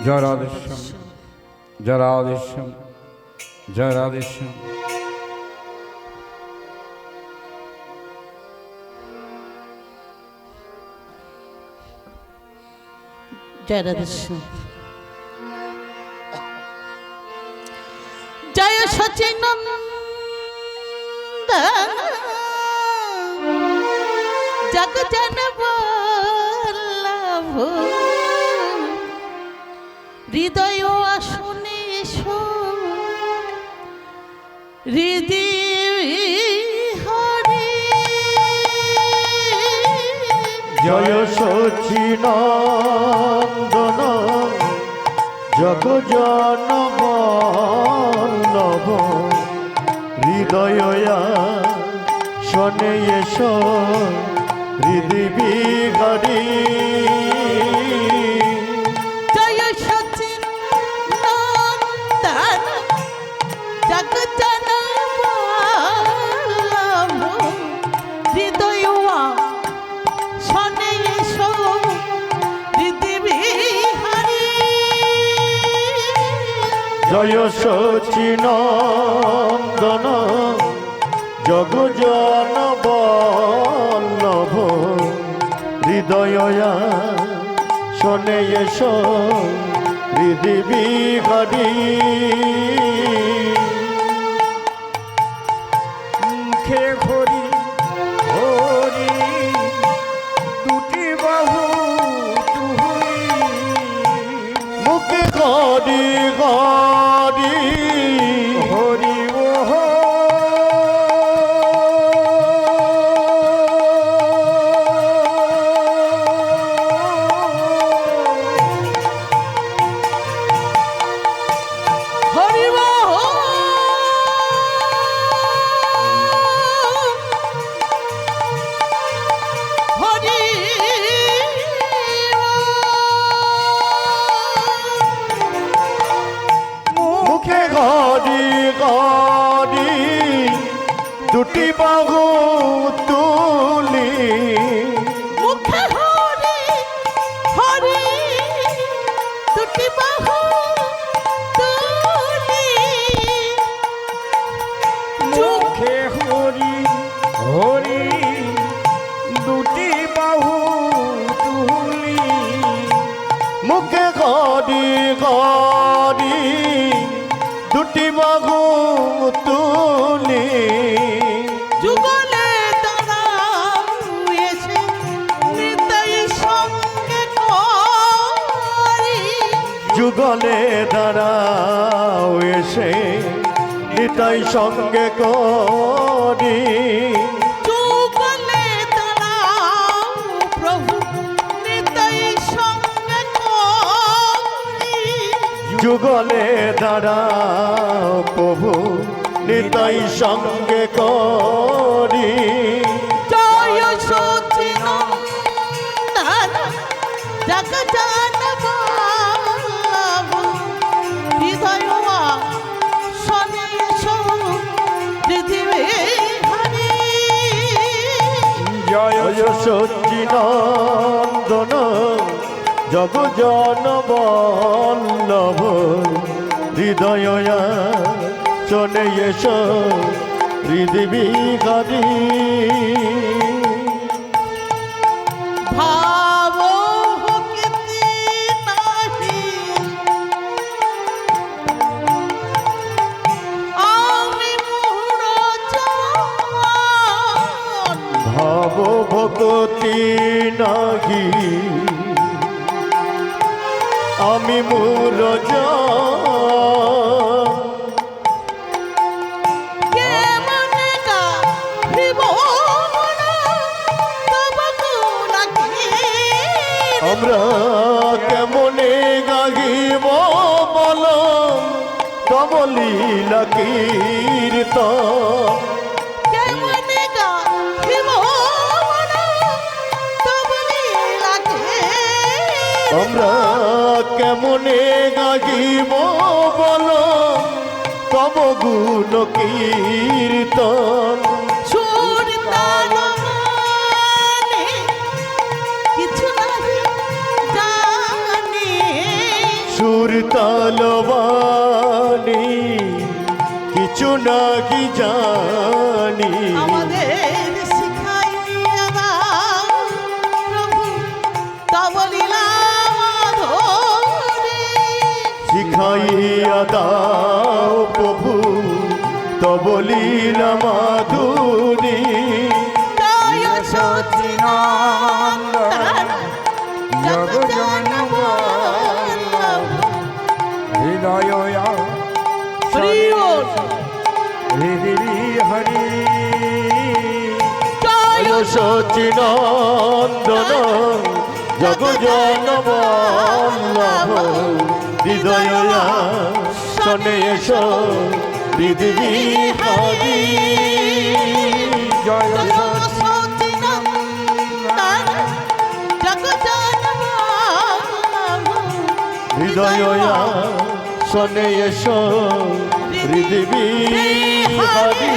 জয় রাধেশ্যাম, জয় রাধেশ্যাম, জয় রাধেশ্যাম। জয় রাধেশ্যাম। জয় Sachinandan jug জন বল্লভ হৃদয় আসনে হৃদি হরি। জয় Sachinandan jug জন বল্লভ হৃদয় শনে S হৃদি বিহারী। জয় Sachinandan jug জন বল্লভ হৃদয় শনে S হৃদি বিহারী। জয় Sachinandan jug জন বল্লভ হৃদয় শনে S হৃদি বিহারী। মুখে হরি হরি দুটি বাহু তুই, মুখে হরি হরি হরি ওহ হরি বল হরি মুখে হরি হরি দুটি বাহু তুলি, মুখে হরি হরি দুটি বাহু তুলি। মুখে হরি হরি দুটি বাহু তুলি, মুখে হরি হরি দুটি বাহু তুলি। যুগলে দাঁড়াও এসে নিতাই সঙ্গে করি। যুগলে দাঁড়াও এসে নিতাই সঙ্গে করি। যুগলে দাঁড়াও প্রভু নিতাই সঙ্গে করি। যুগলে দাঁড়াও প্রভু নিতাই সঙ্গে করি। জয় সচিনন্দন জগ জন বল্লভ হৃদয় শনে এস হৃদি বিহারী। জয় সচিনন্দন জগ জন বল্লভ হৃদয় শনে এস হৃদি বিহারী। ভাব ভক্তি নাহি আমি মুরজন। ভাব ভক্তি নাহি আমি মুরজন, কেমনে গাহিব মনা তব গুণকীর্তন। আমরা কেমনে গাহিব বল তব লীলা কীর্তন। কেমনে গাহিব মনা তব লীলা কীর্তন। আমরা কেমনে গাহিব বল তব গুণ কীর্তন। সুর তাল মানে কিছু নাহি জানি। প্রভুর তালবানি কিছু নাকি জানি আমাদের শিখাইয়া দাও প্রভু তব লীলা মাধুরী। শিখাইয়া দাও প্রভু তব লীলা মাধুরী জয় সচিনন্দন জগজন বল্লভ। হৃদয় হরি বল। হৃদি হরি জয় সচিনন্দন জগজন বল্লভ হৃদয় শনে এসো হৃদি হরি জয় সচিনন্দন জগজন বল্লভ। হৃদয় শনে এসো হৃদি হরি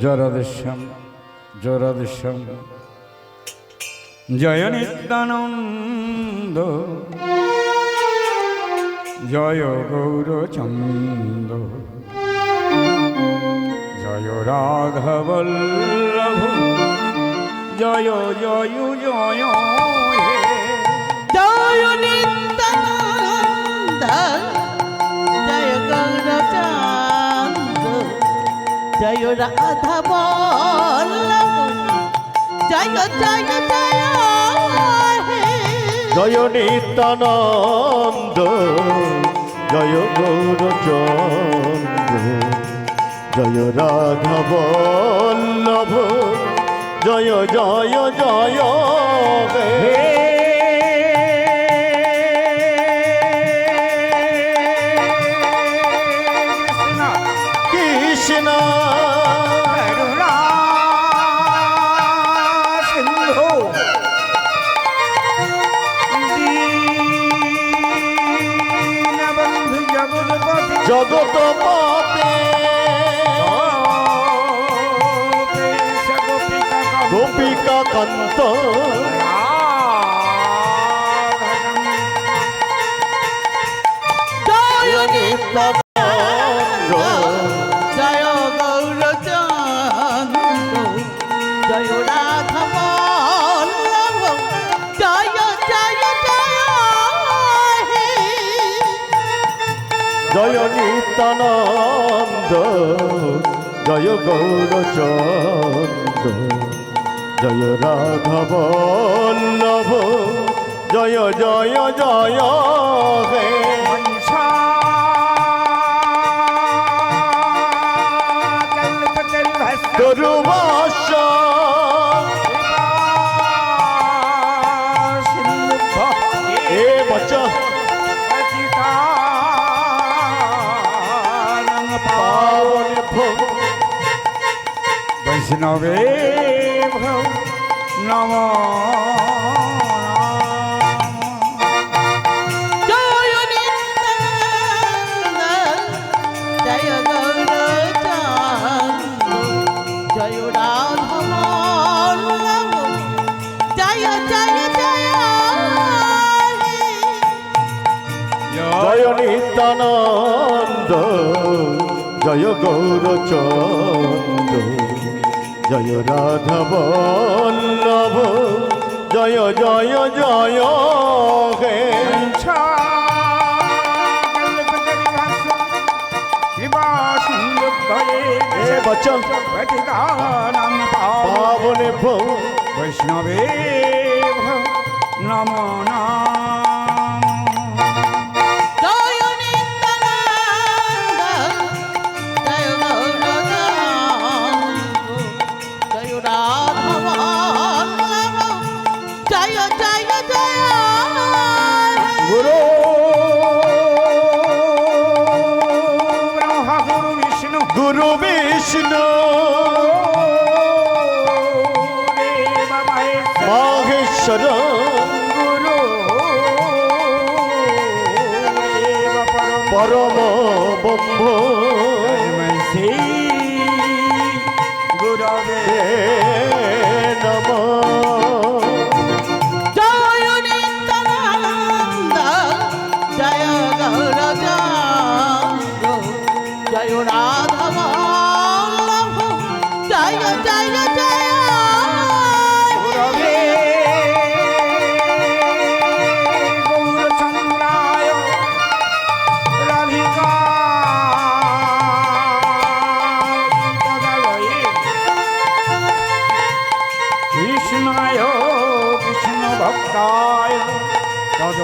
জরদেশম জরদেশম জয় নিত্যানন্দ জয় গৌরচন্দ জয় রাঘবল্লভ জয় জয় জয় হে জয় নিত্যানন্দ জয় গৌরচন্দ জয় রাধা বল্লভ জয় জয় জয় হে। জয় নিত্যানন্দ জয় গৌরচন্দ্র জয় রাধা বল্লভ জয় জয় জয় হে কৃষ্ণ জগত পতে গোপিকা কান্ত জয় নিত্যানন্দ জয় গৌরচন্দ্র জয় রাধা বল্লভ জয় জয় জয় হে। জয় নিত্যানন্দ জয় গৌরচন্দ্র জয় রাধা বল্লভ জয় জয় জয় হে তরুবাস এ বচা পাবন ভোগ বৈষ্ণবে ভব নম জয় নিত্যানন্দ জয় গৌরচন্দ্র জয় রাধা বল্লভ জয় জয় জয় হে। জয় নিত্যানন্দ জয় গৌরচন্দ্র জয় রাধা বল্লভ জয় জয় জয় হে এ বচন পাবন ভোগ বৈষ্ণবে নম নাম জয় নিত্যানন্দ জয় গৌরচন্দ্র জয় রাধা বল্লভ জয় জয় জয় হে। গুরু ব্রহ্মা গুরু বিষ্ণু গুরু বিষ্ণু দেব মহেশ্বর মাহেশ্বর গুরু দেব পরম পরম ব্রহ্ম তস্मै শ্রী গুরবে নম জয় নিত্যানন্দ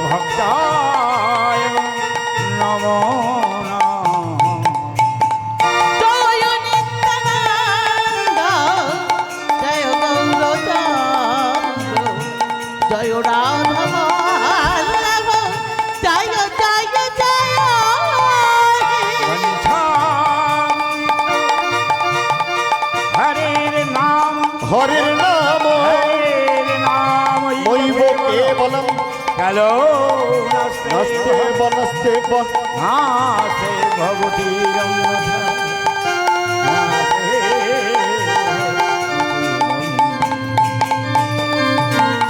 ভক্তায় নমো নমঃ। জয় নিত্যানন্দ জয় গৌরচন্দ্র জয় রাধব জয় জয় জয় হরের নাম হরের নাম হরের নাম মৈব কেবলম কালো নস্তে বনস্তে বন নাস্তে ভবতি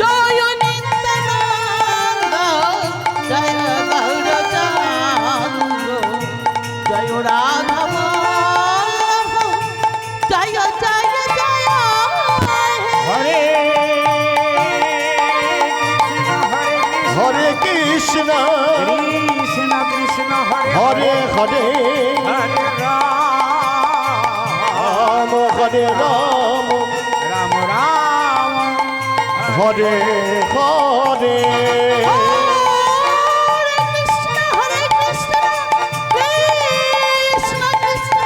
জয় নিত্যানন্দ জয় গৌরচন্দ্র জয় রাধব জয় জয় জয় হরে হরে কৃষ্ণ কৃষ্ণ কৃষ্ণ হরে হরে হরে হরে রাম হরে রাম রাম রাম হরে হরে হরে কৃষ্ণ কৃষ্ণ কৃষ্ণ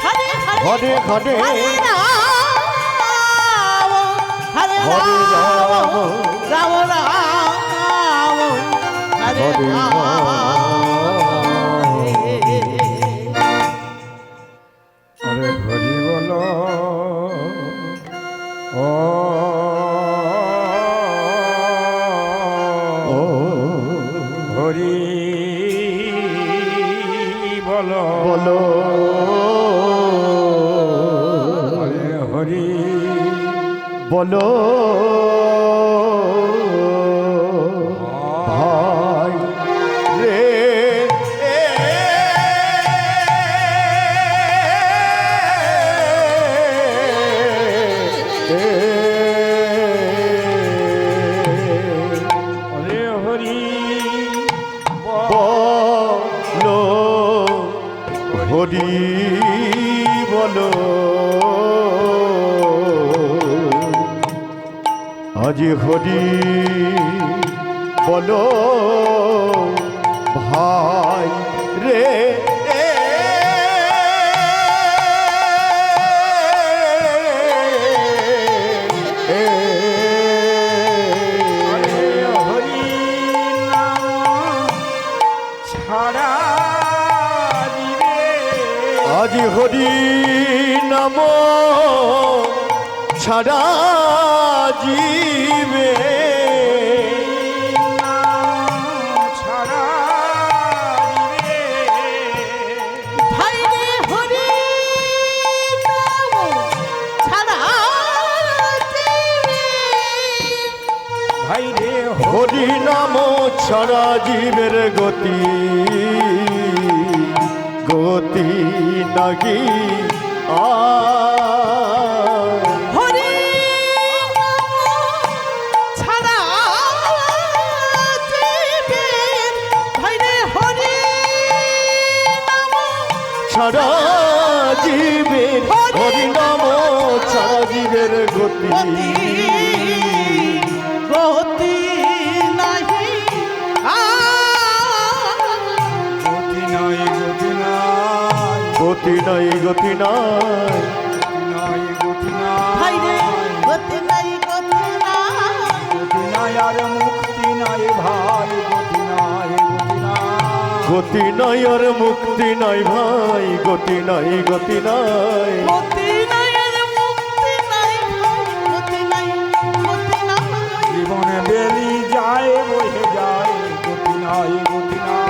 হরে হরে হরে হরে রাম হরে হরে রাম রাম রাম রাম হরে হরে রাম হরে হরি বল ও ও হরি বল বলো হরে হরি বলো ভাই রে হরে হরি বলো হরি বলো আজ হরি বলো ভাই রে হরে হরি নাম ছাড়া দিবে আজ হরি নাম ছাড়া জীবে নাম ছাড়া দিবে ভাই রে হরি নাম ছাড়া জীবে ভাই রে হরি নাম ছাড়া জীবের গতি গতি নাহি আ হরি নাম ছাড়া জীবে ভাই রে হরি নাম ছাড়া জীবের হরি নাম ছাড়া জীবের গতি গতি নাহি গতি নাই গতি নাই গতি নাই গতি নাই নাই গতি ভাই রে নাই গতি নাই গতি নাই গতি নাই আর মুক্তি নাই ভাই গতি নাই গতি নাই আর মুক্তি নাই ভাই গতি নাই গতি নাই গতি নাই আর মুক্তি নাই গতি নাই গতি নাই জীবনে বেলি যায় বহে যায় গতি নাই গতি নাই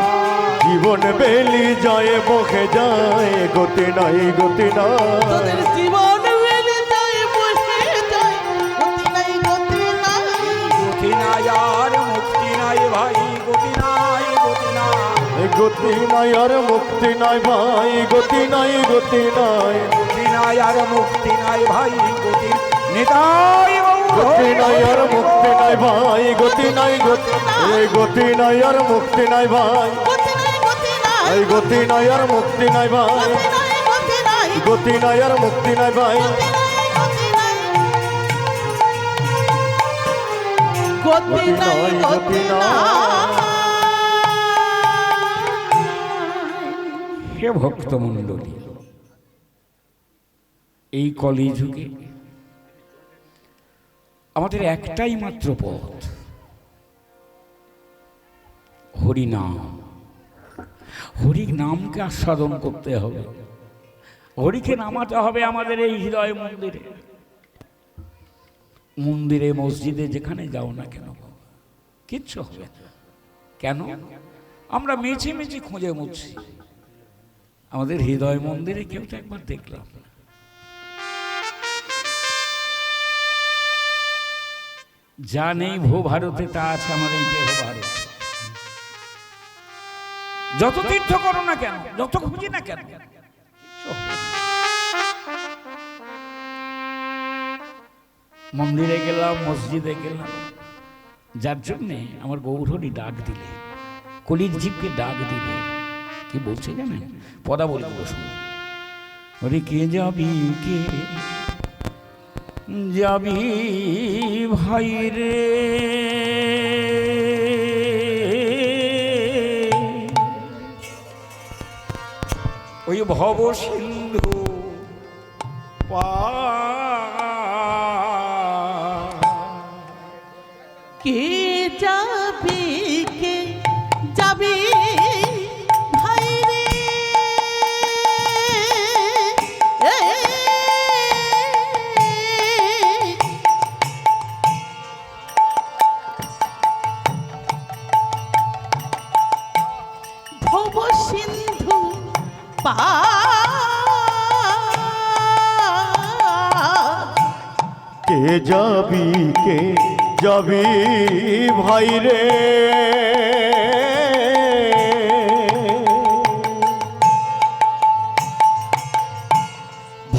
জীবন বেলি যায় বহে যায় গতি নাই গতি নাই তোদের জীবন বেলে যায় বসে যায় গতি নাই গতি নাই গতি নাই আর মুক্তি নাই ভাই গতি নাই গতি নাই গতি নাই আর মুক্তি নাই ভাই গতি নাই গতি নাই গতি নাই আর মুক্তি নাই ভাই গতি নিতাই গতি নাই আর মুক্তি নাই ভাই গতি নাই গতি এই গতি নাই আর মুক্তি নাই ভাই গতি নাই গতি নাই এই গতি নাই আর মুক্তি নাই ভাই গতি নাই গতি নাই আর মুক্তি নাই ভাই গতি নাই গতি নাই ভক্তমণ্ডলী, এই কলিযুগে আমাদের একটাই মাত্র পথ, হরিনাম। হরি নামকে আস্বাদন করতে হবে, হরিকে নামাতে হবে আমাদের এই হৃদয় মন্দিরে। মন্দিরে মসজিদে যেখানে যাও না কেন কিচ্ছু হবে না। কেন? আমরা মেঝে মেঝে খুঁজে মুছি, আমাদের হৃদয় মন্দিরে কেউ তো একবার দেখলাম না। যা নেই ভূ ভারতে তা আছে আমার এই দেহ ভারত। যত তীর্থ করো না কেন, যত খুঁজি না কেন, মন্দিরে গেলাম, মসজিদে গেলাম, যার জন্যে আমার গৌরহরি ডাক দিলে, কলির জীবকে ডাক দিলে কি বলছে জানেন? পদাবলীগুলো শুনে, ওরে কে যাবি, কে যাবি ভাই রে, ওই ভব সিন্ধু কে যাবি, কে যাবি ভাই রে, ভব সিন্ধু কে যাবি, কে যাবি ভাই রে,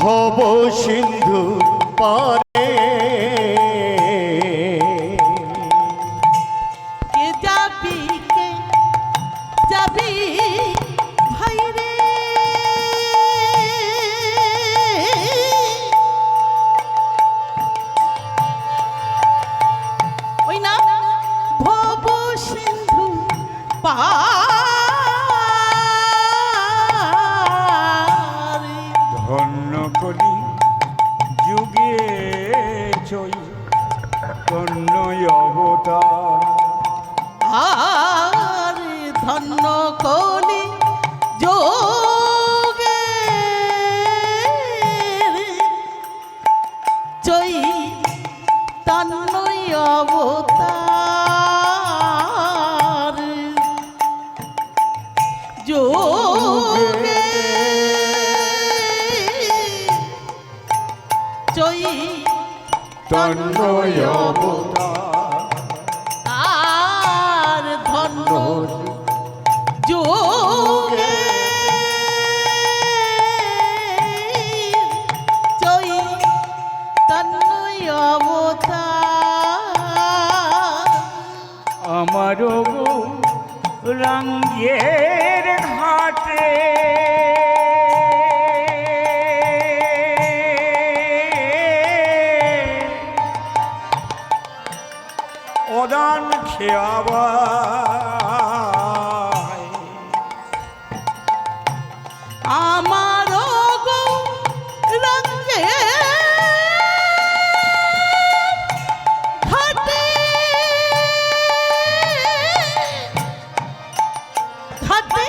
ভব সিন্ধু পারে, কে যাবি, কে যাবি ভাই রে, ওই না ভব সিন্ধু পারে, ধন্য কলি যুগে চৈ ধন্য অবতার, আর ধন্য কলি যোগে জয়ী তন্ময় অবতার, যোগে জয়ী তন্ময় অবতার, আর ধন্য যোগে জয়ী তন্ময় অবতার, আমারও রঙ্গের ঘাটে অদান খেয়াবায়, আমারও গো রঙ্গে ঘাটে ঘাটে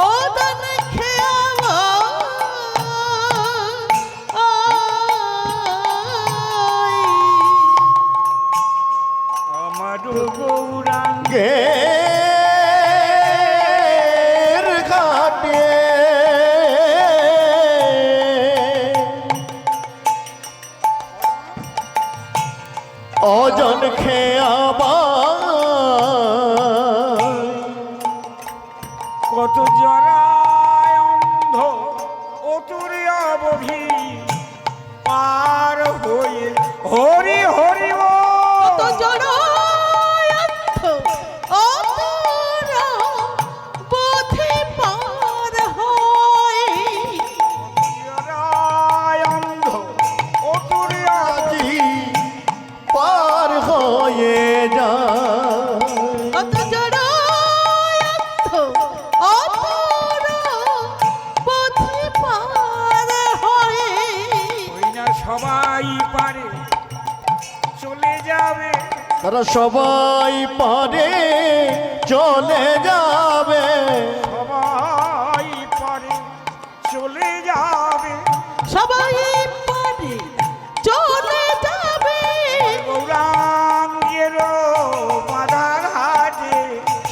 ওদন খেয়াবা, আমার গৌরাঙ্গ গে ঘাটে অজন খেয়াবা, কত জরায় অন্ধ অতুরে অবধি পার হয়ে হরি হরি কত জড়ায়ন্ত অতর পথে পার হয়, জরায় অন্ধ অতুরে আজি পার হয়ে যায়, কত জড়ায়ন্ত অতর এরা সবাই পারে চলে যাবে, সবাই পারে চলে যাবে, সবাই পারে চলে যাবে, গৌরাঙ্গের বাধার হাটে,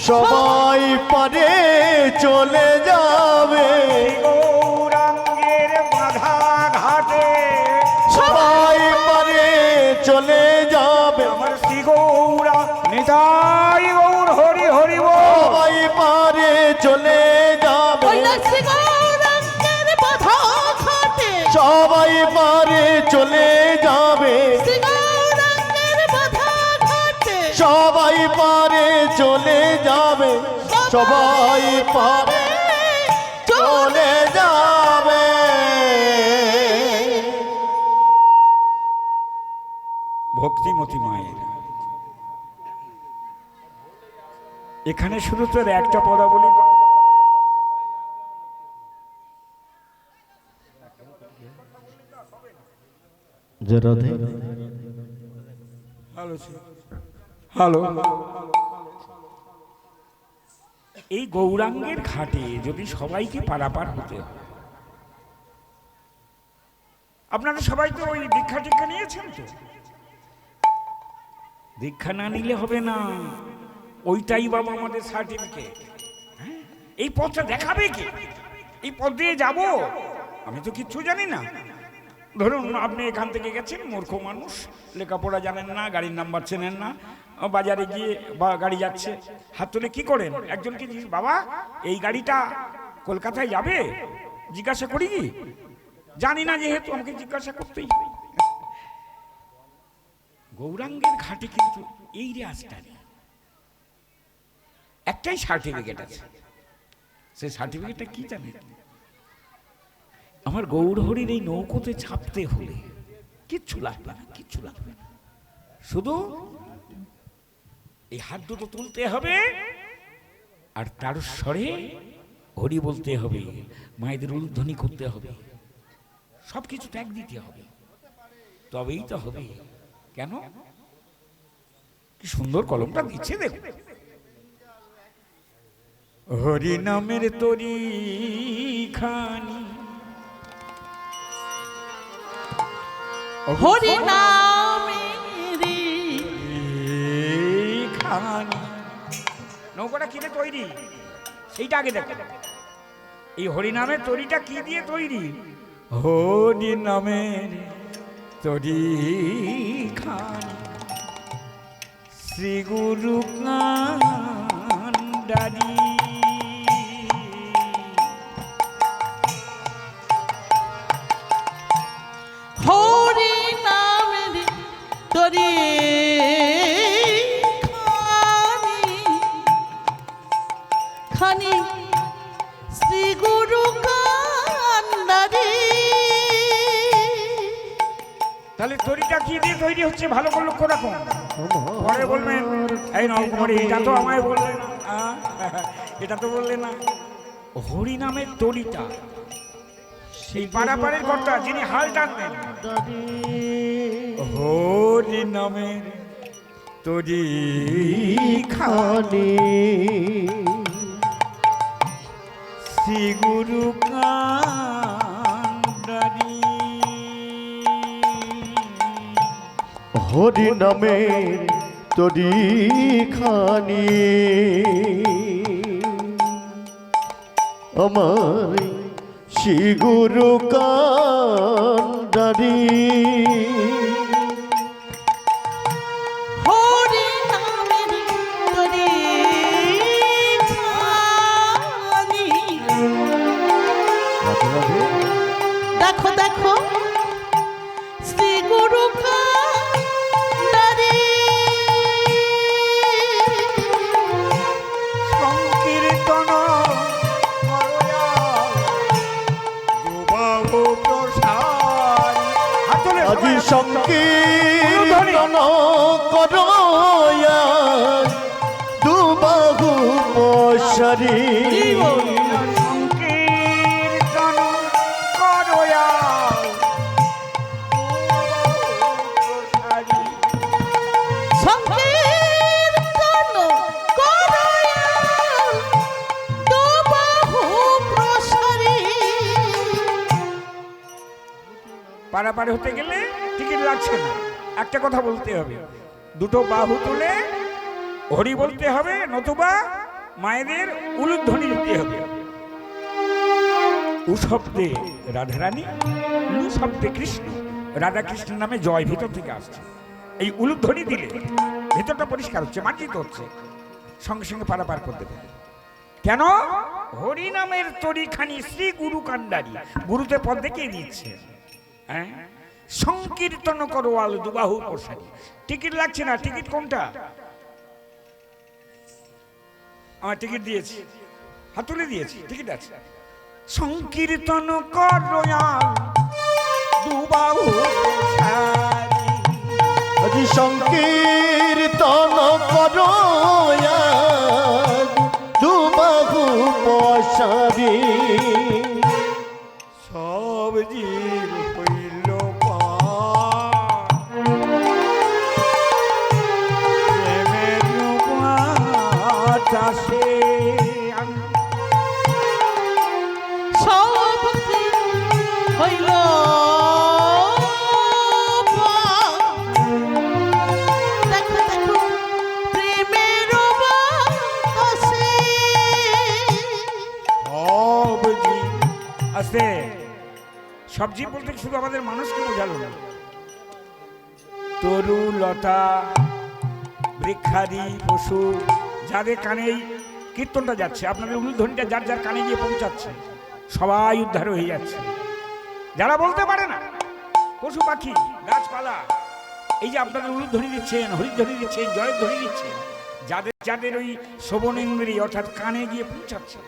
সবাই পারে চলে যাবে, গৌরাঙ্গের বাধা ঘাটে, সবাই পারে চলে যাবে, আমার শ্রী গৌরা নিতাই গৌর হরি হরি বল। সবাই পারে চলে যাবে, কৈলাসে গৌরাঙ্গের বাধা ঘাটে, সবাই পারে চলে যাবে, শ্রী গৌরাঙ্গের বাধা ঘাটে, সবাই পারে চলে যাবে, সবাই পারে চলে যাবে। ভক্তিমতী মায়ের এখানে শুধু তোর একটা পদাবলী হ্যালো, এই গৌরাঙ্গের ঘাটে যদি সবাইকে পারাপার হতে হয়, আপনারা সবাই তো ওই দীক্ষা টিক্ষা নিয়েছেন তো? দীক্ষা না নিলে হবে না, ওইটাই বাবা আমাদের সার্টিফিকেট। এই পথটা দেখাবে কি? এই পথ দিয়ে যাব? আমি তো কিচ্ছু জানি না। ধরুন আপনি এখান থেকে গেছেন, মূর্খ মানুষ, লেখাপড়া জানেন না, গাড়ির নাম্বার চেনেন না, বাজারে গিয়ে বা গাড়ি যাচ্ছে, হাত তুলে কি করেন? একজনকে জিজ্ঞেস, বাবা এই গাড়িটা কলকাতায় যাবে? জিজ্ঞাসা করি কি? জানি না যেহেতু আমাকে জিজ্ঞাসা করতেই হবে। গৌরাঙ্গের ঘাটে কিন্তু এই রাস্তা নেই, একটাই সার্টিফিকেট আছে। সেই সার্টিফিকেটটা কি জানেন? আমার গৌরহরির এই নৌকোতে চাপতে হলে কিচ্ছু লাগবে না, কিচ্ছু লাগবে না, শুধু এই হাত দুটো তুলতে হবে আর তার স্বরে হরি বলতে হবে, মায়েদের উলধ্বনি করতে হবে, সবকিছু ত্যাগ দিতে হবে, তবেই তো হবে। কেন? কি সুন্দর কলমটা দিচ্ছে দেখো। হরি নামের তরি খানি, হরি নামেরি খানি। নৌকাটা কিনে তৈরি সেইটা আগে দেখো। এই হরি নামের তরিটা কি দিয়ে তৈরি? হরি নামের তরি খানি, শ্রী গুরু কান্ডারি। হরি নামেরি তরি খানি, শ্রী গুরু কান্ডারি। তাহলে তরিটা কি দিয়ে তৈরি হচ্ছে ভালো করে লক্ষ্য রাখুন। পরে বলবেন এই নবকুমারী এটা তো আমায় বললে না, এটা তো বললে না। হরি নামের তরিটা সেই পারাপারের কর্তা যিনি হাল টানবেন, হরি নামের তরি খানি, শ্রী গুরু কান্ডারি। হরি নামের তরি খানি, আমার শ্রী গুরু কান্ডারি। হরি নামেরি তরি খানি। দেখো দেখো শ্রী গুরু কান্ডারি। সংকীর্তন দুবাহু প্রসারী। হাত তোলে আজি সবাই। সংকীর্তন করয়া দুবাহু প্রসারী। সংকীর্তন করয়া দুবাহু প্রসারী। সংকীর্তন পারাপার হতে গেলে টিকিট লাগছে না, একটা কথা বলতে হবে, দুটো বাহু তুলে হরি বলতে হবে, নতুবা মায়েদের উলুধ্বনি দিতে হবে। উ শব্দে রাধারানী, লু শব্দে কৃষ্ণ, রাধা কৃষ্ণের নামে জয় ভিতর থেকে আসছে। এই উলুধ্বনি দিলে ভিতরটা পরিষ্কার হচ্ছে, মার্জিত হচ্ছে, সঙ্গে সঙ্গে পারাপার করতে পারে। কেন? হরি নামের তরিখানি শ্রী গুরু কান্ডারি, গুরুতে পদ দেখিয়ে দিচ্ছে। হ্যাঁ, সংকীর্তন করো আল দুবাহু প্রসারী। টিকিট লাগছে না, টিকিট কোনটা? আমার টিকিট দিয়েছি, হাত তুলে দিয়েছি, টিকিট আছে। সংকীর্তন করো আল দুবাহু প্রসারী, আজি সংকীর্তন করো দুবাহু প্রসারী। সব জীব হইল প্রেমের বাতাসে, সব হইল দেখো দেখো প্রেমের বাতাসে। সব জীব আছে। সব জীব বলতে শুধু আমাদের মানুষকে বোঝালো না, তরু লতা বৃক্ষাদি পশু যাদের কানে এই কীর্তনটা যাচ্ছে, আপনাদের উলুধ্বনিটা যার যার কানে গিয়ে পৌঁছাচ্ছে, সবাই উদ্ধার হয়ে যাচ্ছে। যারা বলতে পারে না, পশু পাখি গাছপালা, এই যে আপনাদের উলুধ্বনি দিচ্ছেন, হরিধ্বনি দিচ্ছেন, জয়ের ধ্বনি দিচ্ছেন, যাদের যাদের ওই শ্রবণেন্দ্রিয় অর্থাৎ কানে গিয়ে পৌঁছাচ্ছে,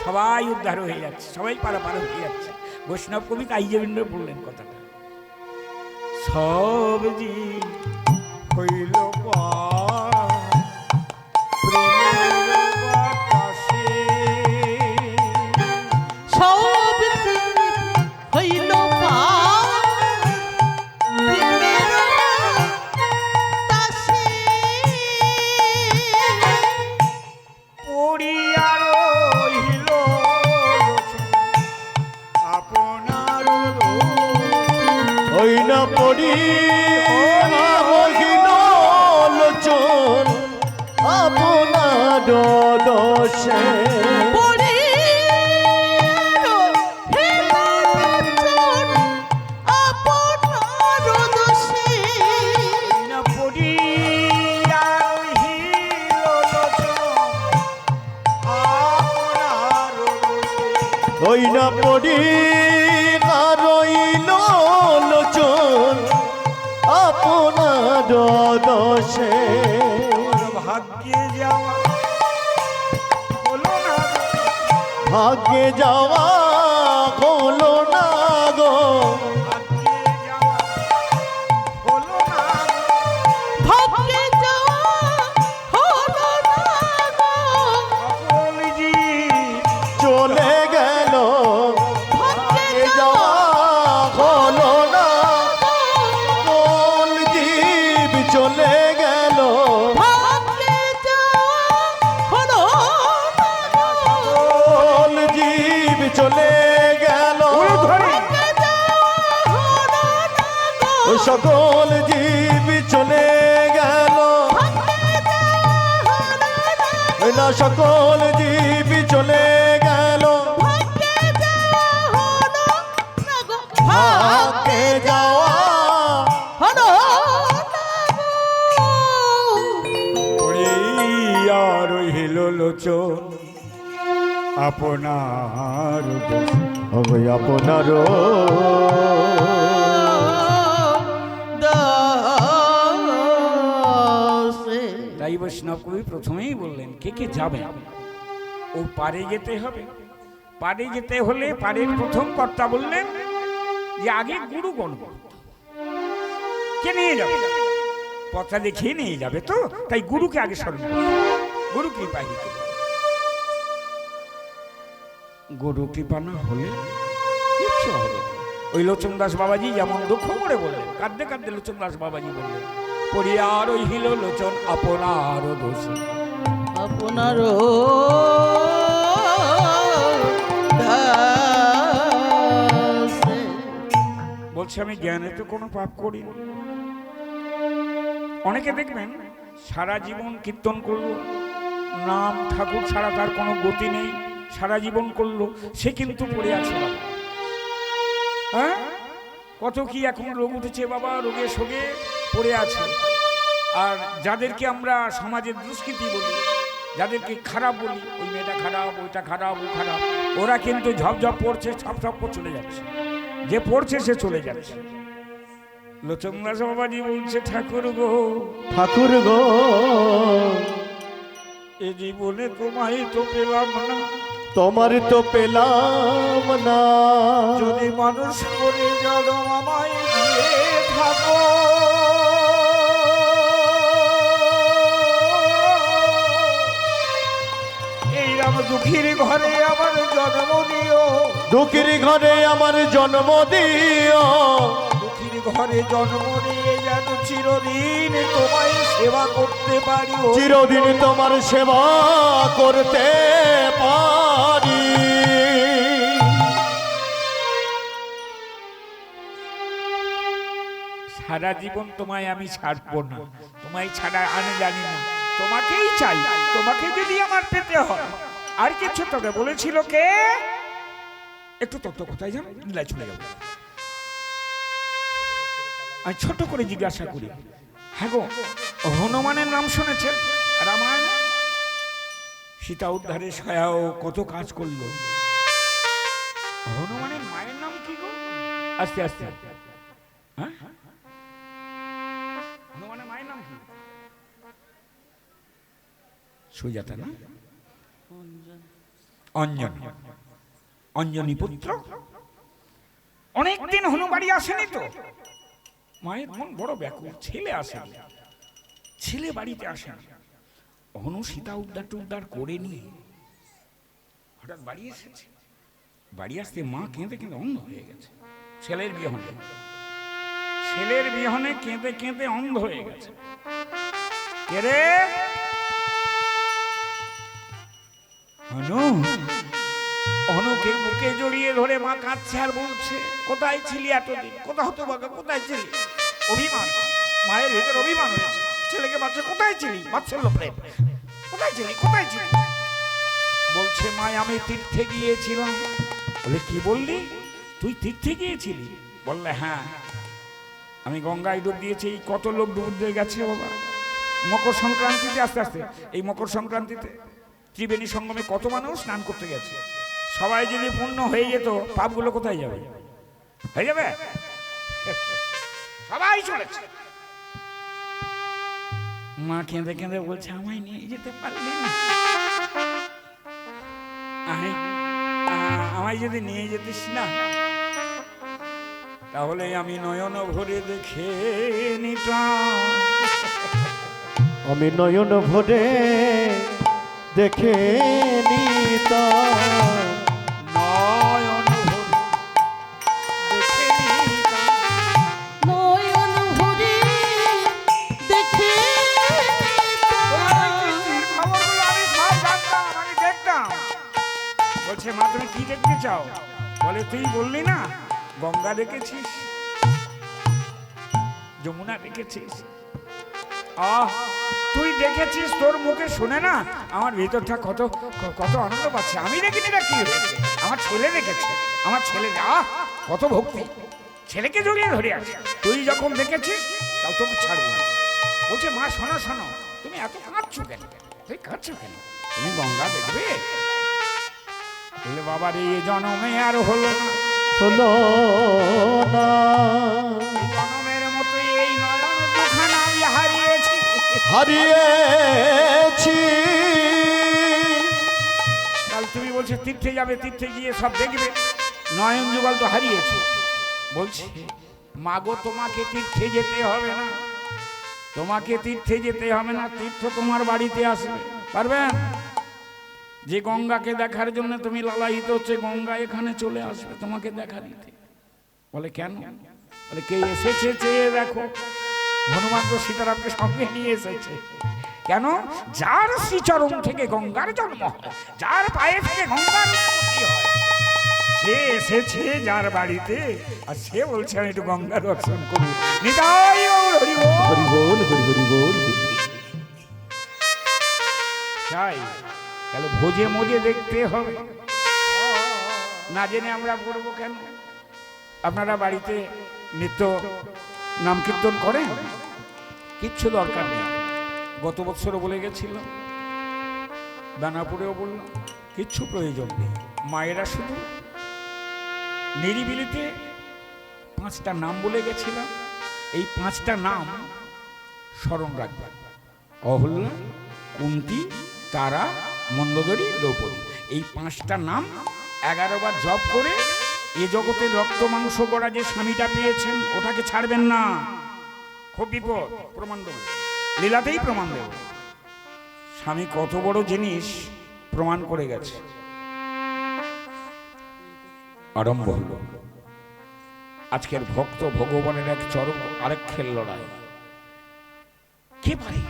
সবাই উদ্ধার হয়ে যাচ্ছে, সবাই পারাপার হয়ে যাচ্ছে। বৈষ্ণব কবি কাইজেবিন্দ্র বললেন কথাটা, সব জীব হইল প্রেমের বাতাসে, সব হইল প্রেমের বাতাসে। পড়িয়া রহিল আপনার ওই না পড়ি রহিল লোচন আপনার দোষে। ওই না পড়ি রইল লোচন আপনার দোষে। ভাগ্যে যাওয়া হলো না, ভাগ্যে যাওয়া হলো না গো, ভাগ্যে যাওয়া হলো না, ভাগ্যে যাওয়া হলো না গো, সকল জীব চলে গেল। ভাগ্যে ভাগ্যে যাওয়া হলো না, কোন জীব চলে গেল। ভাগ্যে যাওয়া হলো না গো, কোন জীব চলে গেল। ভাগ্যে যাওয়া হলো না গো, ওই সকল জীব চলে গেল। ভাগ্যে যাওয়া হলো না ওই না সকল জীব চলে গেল। ভাগ্যে যাওয়া হলো না গো, ভাগ্যে যাওয়া হলো না গো। পড়িয়া রহিল লোচন আপনার দোষ। ওই আপনার দাসে। তাই বৈষ্ণব কবি প্রথমেই বললেন কে কে যাবে, ও পারে যেতে হবে। পারে যেতে হলে পারের প্রথম কর্তা বললেন যে আগে গুরু গণপত কে নিয়ে যাবে, পথটা দেখিয়ে নিয়ে যাবে, তো তাই গুরুকে আগে স্মরণ করতে হবে। গুরু কৃপা হিতে, গুরু কৃপা না হলে কিচ্ছু হবে না। ওই লোচন দাস বাবাজি যেমন দুঃখ করে বললেন, কাঁদতে কাঁদতে লোচন দাস বাবাজি বললেন, পড়িয়া রহিল লোচন আপনার দোষে। আপনার বলছে আমি জ্ঞানে তো কোনো পাপ করিনি। অনেকে দেখবেন সারা জীবন কীর্তন করলো, নাম ঠাকুর ছাড়া তার কোনো গতি নেই, সারা জীবন করলো, সে কিন্তু পড়ে আছে বাবা। হ্যাঁ, কত কি এখন রোগ উঠেছে বাবা, রোগে শোকে পড়ে আছে। আর যাদেরকে আমরা সমাজের দুষ্কৃতি বলি, যাদেরকে খারাপ বলি, ওই মেয়েটা খারাপ, ওইটা খারাপ, ও খারাপ, ওরা কিন্তু ঝপঝপ পড়ছে, ছপ চলে যাচ্ছে। যে পড়ছে সে চলে যাচ্ছে। লোচনদাস বাবাজি বলছে ঠাকুর গো, ঠাকুর গো, এ জীবনে তোমায় তো পেলাম না, তোমার তো পেলাম না, যদি মানুষ করে জন্ম আমায় দিয়ে থাকো, এইরকম দুঃখীর ঘরে আমার জন্ম দিও, দুঃখের ঘরে আমার জন্ম দিও, দুঃখীর ঘরে জন্ম নিয়ে যেন চিরদিন তোমায় সেবা করতে পারি, চিরদিন তোমার সেবা করতে পারি। সারা জীবন তোমায় আমি ছাড়বো না, তোমায় ছাড়া আমি জানি না, তোমাকেই চাই, তোমাকে যদি আমার পেতে হয় আর কিছু। তবে বলেছিল কে, একটু তত্ত্ব কোথায় যান, লীলায় চলে যাবো। আর ছোট করে জিজ্ঞাসা করি, হ্যাঁ গো, হনুমানের নাম শুনেছেন? রামায়ণ সীতা উদ্ধারে সহায় কত কাজ করলো। হনুমানের মায়ের নাম কি গো? আস্তে আস্তে, হ্যাঁ, হনুমানের মায়ের নাম কি? সুজাতা না? অঞ্জনী, অঞ্জনী পুত্র। অনেকদিন হনু বাড়ি আসেনি তো, মায়ের মন বড় ব্যাকুল, ছেলে আসে, ছেলে বাড়িতে আসে। হনু সীতা উদ্ধার করে নিয়ে হঠাৎ বাড়ি এসেছে। বাড়ি আসতে মা কেঁদে কেঁদে অন্ধ হয়ে গেছে। ছেলের বিহনে, ছেলের বিহনে কেঁদে কেঁদে অন্ধ হয়ে গেছে। কে রে? হনু। হনুকে বুকে জড়িয়ে ধরে মা কাঁদছে আর বলছে, কোথায় ছিলি এতদিন? কোথাও তো বাবা, কোথায় ছিলি? অভিমান, মায়ের ভেতর অভিমান হয়েছে। ছেলেকে বাচ্চা, কোথায় ছিলি? বাৎসল্য প্রেম, কোথায় ছিলি, কোথায় ছিলি? বলছে মা আমি তীর্থে গিয়েছিলাম। বলে কি বললি? তুই তীর্থে গিয়েছিলি? বললে হ্যাঁ, আমি গঙ্গায় ডুব দিয়েছি। কত লোক ডুব দিয়ে গেছে বাবা মকর সংক্রান্তিতে। আস্তে আস্তে এই মকর সংক্রান্তিতে ত্রিবেণী সঙ্গমে কত মানুষ স্নান করতে গেছে। সবাই যদি পূর্ণ হয়ে যেত, পাপগুলো কোথায় যাবে? হয়ে যাবে? সবাই চলেছে। মা কেঁদে কেঁদে বলছে, আমায় নিয়ে যেতে পারলি না? আমায় যদি নিয়ে যেতিস না, তাহলে আমি নয়ন ভরে দেখে নিতাম। আমি নয়ন ভরে দেখে নিতাম, নয়ন ভরে দেখে নিতাম, নয়ন ভরে দেখে খবরগুলো আমি সব জানতাম, আমি দেখতাম। বলছে মা তুমি কি দেখতে চাও? বলে তুই বললি না গঙ্গা দেখেছিস, যমুনা দেখেছিস, তুই দেখেছিস, তোর মুখে শুনে না আমার ভিতরটা কত কত আনন্দ পাচ্ছে। আমি দেখিনি না কি হয়েছে, আমার ছেলে দেখেছে, আমার ছেলে কত ভক্তি, ছেলেকে জড়িয়ে ধরে আছে। তুই যখন দেখেছিস তাও তোকে ছাড়বো না। বলছে মা শোনো শোনো, তুমি এত কাঁদছো কেন? তুই কাঁদছো কেন? তুমি গঙ্গা দেখবে? বলে বাবা রে, এ জন্মে আর হলো না, হলো না, এই জন্মের মতো এই নয়ন দুখানা আমি হারিয়েছি, হারিয়েছি। কাল তুমি বলছে তীর্থে যাবে, তীর্থে গিয়ে সব দেখবে, নয়ন যুগল তো হারিয়েছে। বলছে মাগো তোমাকে তীর্থে যেতে হবে না, তোমাকে তীর্থে যেতে হবে না, তীর্থ তোমার বাড়িতে আসবে। পারবেন? যে গঙ্গাকে দেখার জন্য তুমি লালায়িত হচ্ছে, গঙ্গা এখানে চলে আসবে তোমাকে দেখা দিতে। বলে কেন? বলে কে এসেছে চেয়ে দেখো। হনুমান তো সীতারামকে সঙ্গে নিয়ে এসেছে। কেন? যার শ্রীচরণ থেকে গঙ্গার জন্ম হয়, যার পায়ে থেকে গঙ্গার উৎপত্তি হয়, সে এসেছে যার বাড়িতে, আর সে বলছে আমি একটু গঙ্গা দর্শন করবো। নিতাই গৌর হরি বল। হরি বল, হরি হরি বল। চাই তাহলে ভোজে মোজে দেখতে হবে, না জেনে আমরা করবো কেন? আপনারা বাড়িতে নিত্য নাম কীর্তন করেন, কিচ্ছু দরকার নেই। গত বছরও বলে গেছিলাম, দানাপুরেও বললাম, কিচ্ছু প্রয়োজন নেই। মায়েরা শুধু নিরিবিলিতে 5টা নাম বলে গেছিলাম, এই 5টা নাম স্মরণ রাখবেন। অহল্যা, কুন্তী, তারা, মন্দোদরী, দ্রৌপদী, এই 5টা নাম 11 বার জপ করে এ জগতে রক্ত মাংস গড়া যে স্বামীটা পেয়েছেন ওটাকে ছাড়বেন না। খুব বিপদ। প্রমাণ দেব, লীলাতেই প্রমাণ দেব। স্বামী কত বড় জিনিস প্রমাণ করে গেছে। আরম্ভ হল আজকের ভক্ত ভগবানের এক চরম আরেক খেল লড়াই। কে পারে?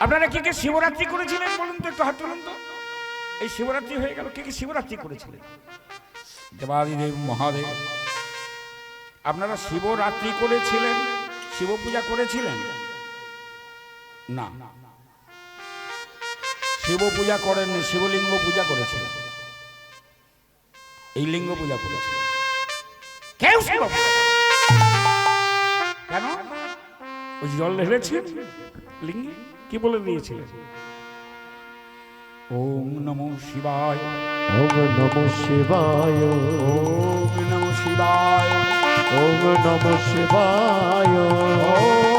আপনারা কে কে শিবরাত্রি করেছিলেন বলুন তো, একটু হাত তুলুন তো। এই শিবরাত্রি হয়ে গেল, কে কে শিবরাত্রি করেছিলেন? দেবাদিদেব মহাদেব, আপনারা শিবরাত্রি করেছিলেন, শিব পূজা করেছিলেন? না, শিব পূজা করেননি, শিবলিঙ্গ পূজা করেছিলেন। এই লিঙ্গ পূজা করেছিলেন। কেউ শিব কেন? ওই জল ঢেলেছেন লিঙ্গে, কি বলে দিয়েছিলেন? ওম নমো শিবায়, ওম নমঃ শিবায়, ওম নমো শিবায়, ওম নমঃ শিবায়, ওম